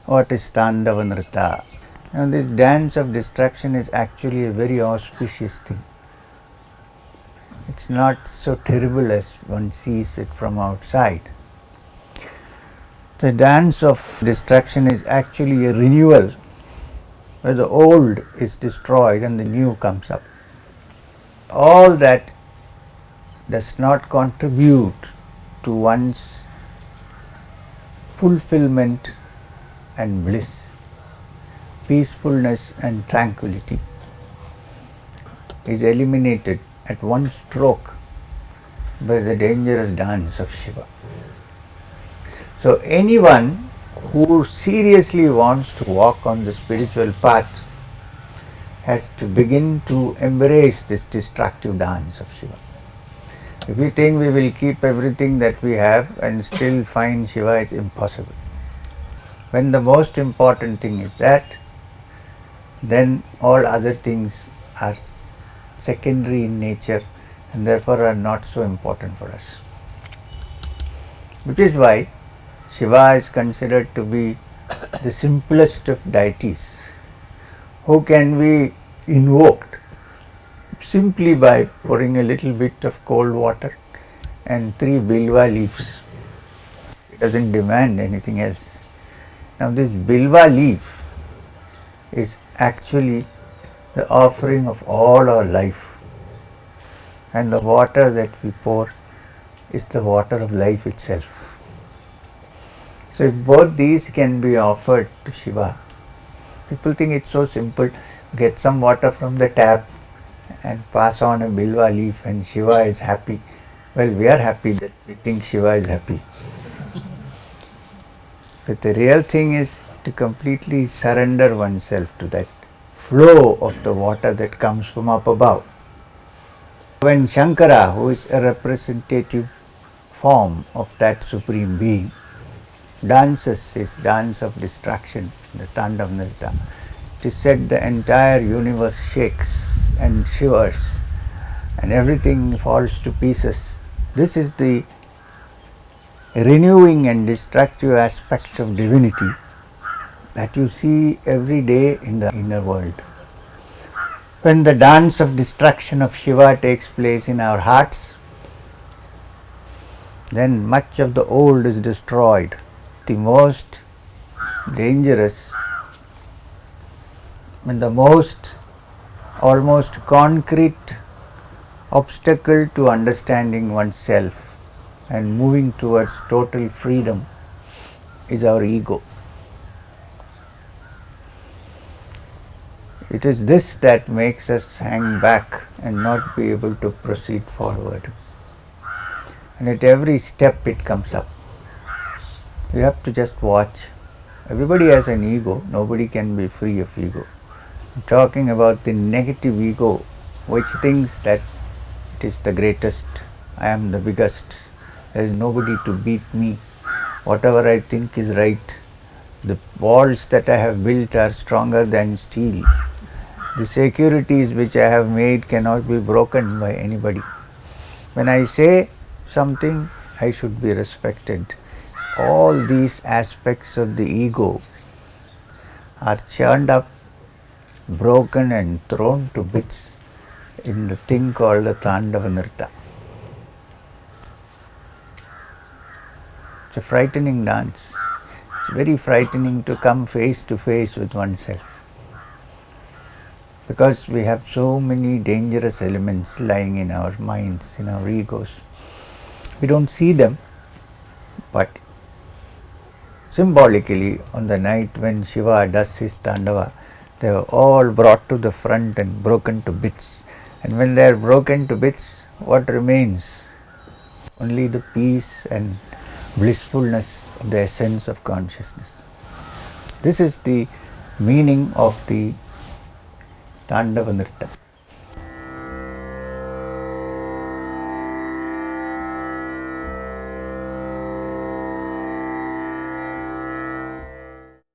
What is Tandava Nritya? Now this dance of distraction is actually a very auspicious thing. It's not so terrible as one sees it from outside. The dance of distraction is actually a renewal, where the old is destroyed and the new comes up. All that does not contribute to one's fulfilment and bliss, peacefulness and tranquility is eliminated at one stroke by the dangerous dance of Shiva. So anyone who seriously wants to walk on the spiritual path has to begin to embrace this destructive dance of Shiva. If we think we will keep everything that we have and still find Shiva, it's impossible. When the most important thing is that, then all other things are secondary in nature and therefore are not so important for us. Which is why Shiva is considered to be the simplest of deities, who can be invoked simply by pouring a little bit of cold water and 3 bilva leaves. It doesn't demand anything else. Now this bilva leaf is actually the offering of all our life, and the water that we pour is the water of life itself. So if both these can be offered to Shiva, people think it's so simple, get some water from the tap and pass on a bilva leaf and Shiva is happy. Well, we are happy that we think Shiva is happy. But the real thing is to completely surrender oneself to that flow of the water that comes from up above. When Shankara, who is a representative form of that Supreme Being, dances his dance of distraction, the Tandava Nritya, it is said the entire universe shakes and shivers and everything falls to pieces. This is the renewing and destructive aspect of divinity that you see every day in the inner world. When the dance of destruction of Shiva takes place in our hearts, then much of the old is destroyed. The most dangerous and the most almost concrete obstacle to understanding oneself and moving towards total freedom is our ego. It is this that makes us hang back and not be able to proceed forward. And at every step it comes up. You have to just watch. Everybody has an ego, nobody can be free of ego. I'm talking about the negative ego, which thinks that it is the greatest, I am the biggest, there is nobody to beat me, whatever I think is right, the walls that I have built are stronger than steel, the securities which I have made cannot be broken by anybody. When I say something, I should be respected. All these aspects of the ego are churned up, broken and thrown to bits in the thing called the Tandava Nritya. It's a frightening dance. It's very frightening to come face to face with oneself, because we have so many dangerous elements lying in our minds, in our egos. We don't see them, but symbolically on the night when Shiva does his Tandava, they are all brought to the front and broken to bits. And when they are broken to bits, what remains? Only the peace and blissfulness of the essence of consciousness. This is the meaning of the Tandava Nritya.